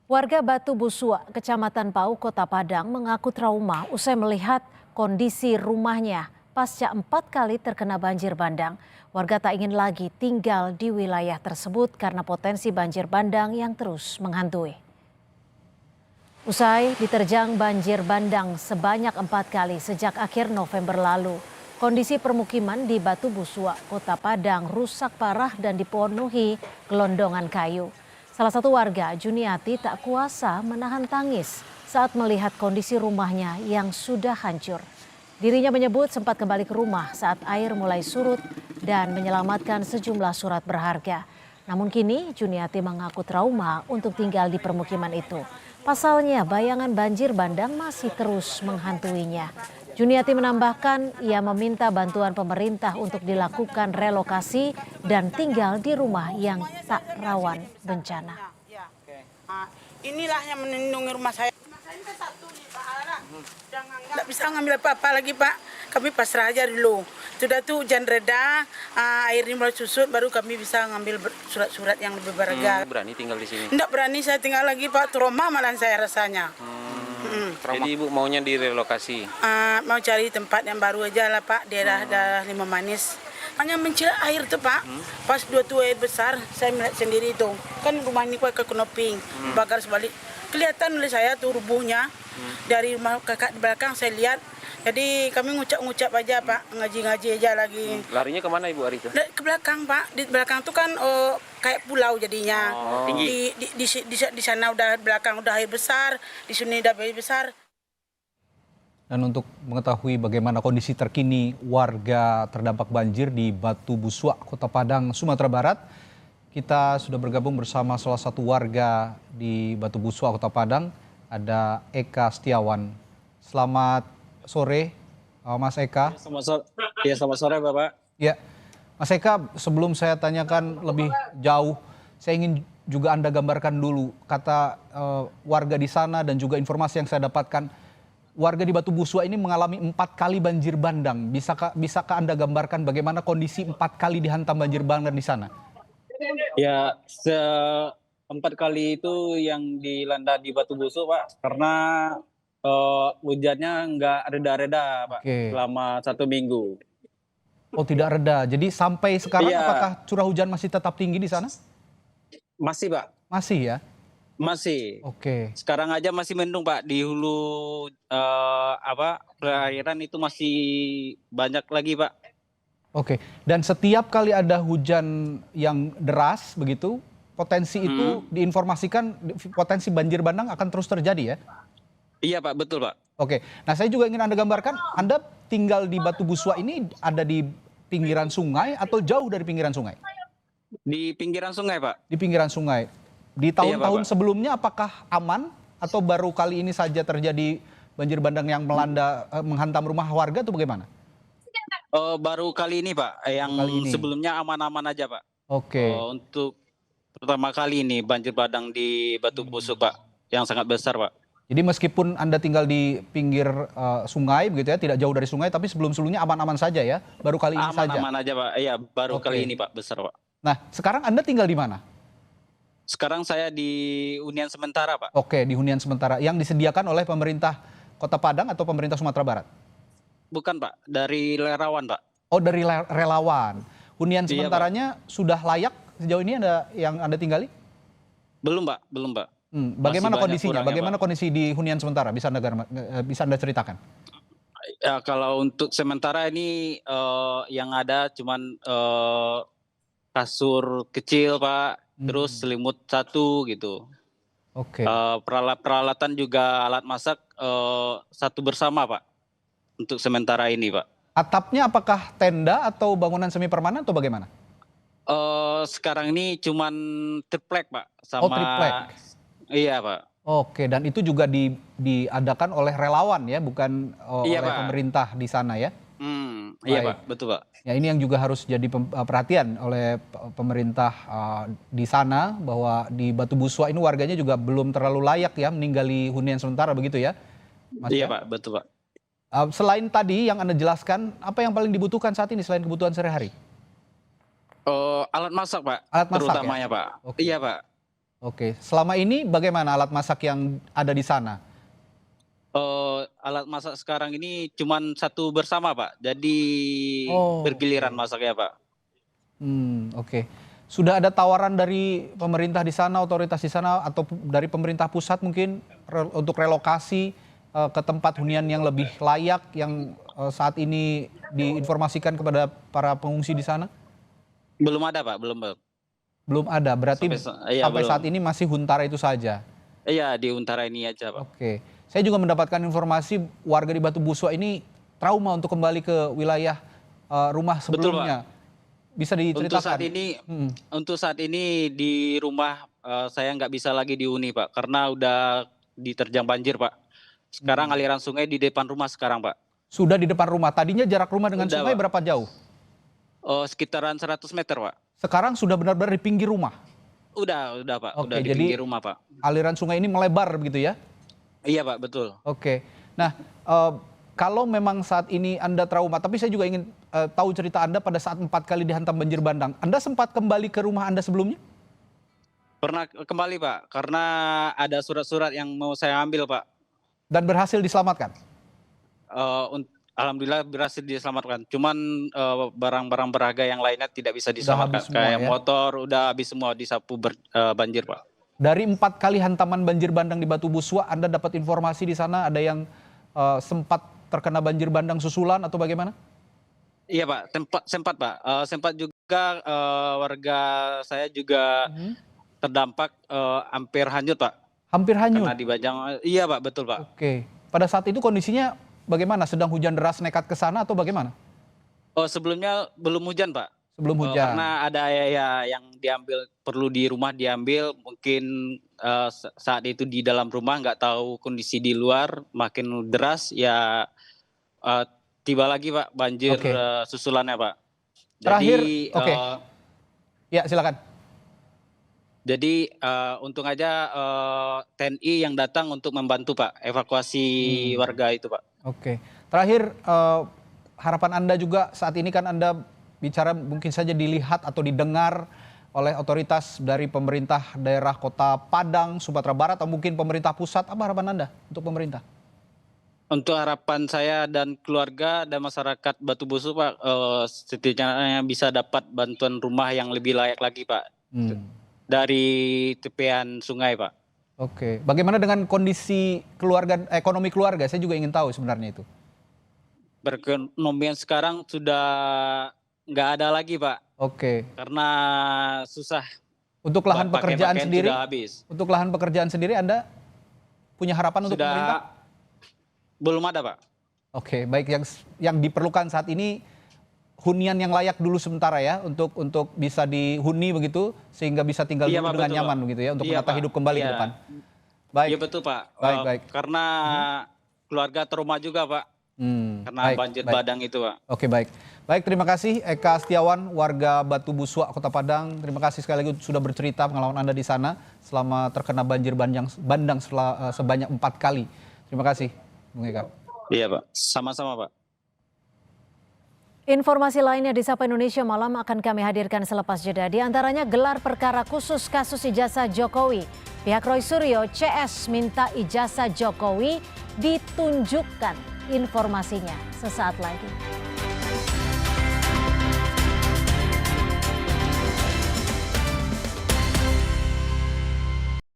Warga Batu Busua, Kecamatan Pau, Kota Padang mengaku trauma usai melihat kondisi rumahnya pasca 4 kali terkena banjir bandang. Warga tak ingin lagi tinggal di wilayah tersebut karena potensi banjir bandang yang terus menghantui. Usai diterjang banjir bandang sebanyak 4 kali sejak akhir November lalu, kondisi permukiman di Batu Busua, Kota Padang rusak parah dan dipenuhi gelondongan kayu. Salah satu warga, Juniati, tak kuasa menahan tangis saat melihat kondisi rumahnya yang sudah hancur. Dirinya menyebut sempat kembali ke rumah saat air mulai surut dan menyelamatkan sejumlah surat berharga. Namun kini Juniati mengaku trauma untuk tinggal di permukiman itu. Pasalnya bayangan banjir bandang masih terus menghantuinya. Juniati menambahkan ia meminta bantuan pemerintah untuk dilakukan relokasi dan tinggal di rumah yang tak rawan bencana. Inilah yang melindungi rumah saya. Rumah saya ini satu nih Pak. Nggak bisa ngambil apa-apa lagi Pak. Kami pasrah aja dulu. Sudah tuh hujan reda, airnya mulai susut, baru kami bisa ngambil surat-surat yang lebih berharga. Berani tinggal di sini? Nggak berani saya tinggal lagi Pak. Trauma malah saya rasanya. Jadi Ibu maunya direlokasi? Mau cari tempat yang baru aja lah Pak, daerah Lima Manis. Hanya mencil air tuh Pak, pas 2 air besar, saya melihat sendiri itu. Kan rumah ini pakai kenoping, bagar sebalik. Kelihatan oleh saya tuh rubuhnya, dari rumah kakak di belakang saya lihat. Jadi kami ngucap-ngucap aja Pak, ngaji-ngaji aja lagi. Larinya kemana Ibu hari itu? Ke belakang Pak, di belakang tuh kan kayak pulau jadinya. Tinggi? Di sana udah belakang udah air besar, di sini udah air besar. Dan untuk mengetahui bagaimana kondisi terkini warga terdampak banjir di Batu Busua, Kota Padang, Sumatera Barat, kita sudah bergabung bersama salah satu warga di Batu Busua, Kota Padang, ada Eka Setiawan. Selamat sore, Mas Eka. Selamat sore Bapak. Ya, Mas Eka, sebelum saya tanyakan lebih jauh, saya ingin juga Anda gambarkan dulu kata warga di sana dan juga informasi yang saya dapatkan. Warga di Batu Busua ini mengalami 4 kali banjir bandang. Bisakah Anda gambarkan bagaimana kondisi 4 kali dihantam banjir bandang di sana? Ya, 4 kali itu yang dilanda di Batu Busua Pak, karena hujannya nggak reda-reda Pak, selama 1 minggu. Oh, tidak reda. Jadi sampai sekarang Iya. apakah curah hujan masih tetap tinggi di sana? Masih Pak, Masih ya? masih. Oke. Sekarang aja masih mendung Pak, di hulu perairan itu masih banyak lagi Pak. Oke. Dan setiap kali ada hujan yang deras begitu, potensi itu diinformasikan potensi banjir bandang akan terus terjadi ya? Iya Pak, betul Pak. Oke. Nah, saya juga ingin Anda gambarkan, Anda tinggal di Batu Busua ini ada di pinggiran sungai atau jauh dari pinggiran sungai? Di pinggiran sungai Pak. Di pinggiran sungai. Di tahun-tahun sebelumnya apakah aman atau baru kali ini saja terjadi banjir bandang yang melanda menghantam rumah warga atau bagaimana? Baru kali ini Pak, yang sebelumnya aman-aman aja Pak. Oke. Untuk pertama kali ini banjir bandang di Batu Busua Pak, yang sangat besar Pak. Jadi meskipun Anda tinggal di pinggir sungai begitu ya, tidak jauh dari sungai, tapi sebelum-sebelumnya aman-aman saja ya, baru kali ini saja. Aman-aman aja Pak, iya baru kali ini Pak, besar Pak. Nah, sekarang Anda tinggal di mana? Sekarang saya di hunian sementara Pak. Oke, di hunian sementara yang disediakan oleh pemerintah Kota Padang atau pemerintah Sumatera Barat? Bukan Pak, dari relawan Pak. Oh, dari relawan. Hunian Iya, sementaranya sudah layak sejauh ini yang Anda tinggali? Belum Pak, belum Pak. Bagaimana Masih banyak kondisinya? kurangnya, Bagaimana Pak. kondisi di hunian sementara? Bisa Anda ceritakan? Ya, kalau untuk sementara ini yang ada cuman kasur kecil Pak, terus selimut 1 gitu. Oke. Peralatan juga alat masak 1 bersama Pak, untuk sementara ini Pak. Atapnya apakah tenda atau bangunan semi permanen atau bagaimana? Sekarang ini cuman triplek Pak, sama. Oh, triplek. Iya Pak. Oke, dan itu juga diadakan oleh relawan ya, bukan Iya, oleh Pak. pemerintah di sana ya? Iya Baik. Pak, betul Pak. Ya, ini yang juga harus jadi perhatian oleh pemerintah di sana, bahwa di Batu Busua ini warganya juga belum terlalu layak ya meninggali hunian sementara begitu ya, Mas? Iya ya? Pak, betul Pak. Selain tadi yang Anda jelaskan, apa yang paling dibutuhkan saat ini selain kebutuhan sehari-hari? Alat masak Pak, Alat masak, terutamanya ya? Pak. Oke. Iya Pak. Oke, selama ini bagaimana alat masak yang ada di sana? Alat masak sekarang ini cuman satu bersama Pak, jadi Oh, bergiliran oke. masaknya Pak. Oke. Sudah ada tawaran dari pemerintah di sana, otoritas di sana, atau dari pemerintah pusat mungkin untuk relokasi ke tempat hunian yang lebih layak yang saat ini diinformasikan kepada para pengungsi di sana? Belum ada Pak, belum. Belum ada, berarti Iya sampai belum. saat ini masih huntara itu saja. Iya di Untara ini aja Pak. Oke, saya juga mendapatkan informasi warga di Batu Buswa ini trauma untuk kembali ke wilayah rumah Betul, sebelumnya. Bisa Untuk saat diceritakan? ini, Hmm. untuk saat ini di rumah saya nggak bisa lagi dihuni Pak, karena udah diterjang banjir Pak. Sekarang aliran sungai di depan rumah sekarang Pak. Sudah di depan rumah. Tadinya jarak rumah dengan Udah sungai Pak. berapa jauh? Sekitaran 100 meter Pak. Sekarang sudah benar-benar di pinggir rumah. Udah Pak, Oke, udah di jadi pinggir rumah Pak. aliran sungai ini melebar begitu ya? Iya Pak, betul. Oke. Nah, kalau memang saat ini Anda trauma, tapi saya juga ingin tahu cerita Anda pada saat 4 kali dihantam banjir bandang. Anda sempat kembali ke rumah Anda sebelumnya? Pernah kembali Pak, karena ada surat-surat yang mau saya ambil Pak. Dan berhasil diselamatkan? Alhamdulillah berhasil diselamatkan. Cuman barang-barang berharga yang lainnya tidak bisa Udah diselamatkan. habis semua Kayak ya? motor udah habis semua disapu banjir Pak. Dari 4 kali hantaman banjir bandang di Batu Buswa, Anda dapat informasi di sana ada yang sempat terkena banjir bandang susulan atau bagaimana? Iya Pak, sempat Pak. Sempat juga warga saya juga terdampak hampir hanyut Pak. Hampir hanyut? Karena dibajang. Iya Pak, betul Pak. Oke. Pada saat itu kondisinya bagaimana? Sedang hujan deras nekat ke sana atau bagaimana? Sebelumnya belum hujan Pak. Sebelum hujan. Karena ada ya yang diambil, perlu di rumah diambil, mungkin saat itu di dalam rumah nggak tahu kondisi di luar makin deras ya, tiba lagi Pak banjir Oke. susulannya Pak. Terakhir, Jadi oke. Ya, silakan. jadi untung aja TNI yang datang untuk membantu Pak evakuasi warga itu Pak. Oke. Terakhir, harapan Anda juga saat ini kan Anda bicara mungkin saja dilihat atau didengar oleh otoritas dari pemerintah daerah Kota Padang, Sumatera Barat, atau mungkin pemerintah pusat. Apa harapan Anda untuk pemerintah? Untuk harapan saya dan keluarga dan masyarakat Batu Busuk Pak, setidaknya bisa dapat bantuan rumah yang lebih layak lagi Pak dari tepian sungai Pak. Oke. Bagaimana dengan kondisi keluarga, ekonomi keluarga? Saya juga ingin tahu sebenarnya itu. Perekonomian sekarang sudah nggak ada lagi Pak, Oke. karena susah. Untuk lahan pekerjaan Pakaian sendiri, sudah habis. untuk lahan pekerjaan sendiri Anda punya harapan untuk pemerintah? Sudah belum ada Pak. Oke, baik, yang diperlukan saat ini hunian yang layak dulu sementara ya untuk bisa dihuni begitu sehingga bisa tinggal Iya, dulu Pak, dengan betul, nyaman Pak. begitu ya untuk Iya, menata Pak. hidup kembali ke Iya. depan. Baik. Iya betul Pak. Baik. Karena keluarga trauma juga Pak, karena Baik, banjir baik. bandang itu Pak. Oke, baik. Baik, terima kasih Eka Setiawan, warga Batu Buswa, Kota Padang. Terima kasih sekali lagi sudah bercerita pengalaman Anda di sana selama terkena banjir bandang sebanyak 4 kali. Terima kasih, Bung Eka. Iya Pak, sama-sama Pak. Informasi lainnya di Sapa Indonesia Malam akan kami hadirkan selepas jeda. Di antaranya gelar perkara khusus kasus ijazah Jokowi. Pihak Roy Suryo CS minta ijazah Jokowi ditunjukkan. Informasinya sesaat lagi.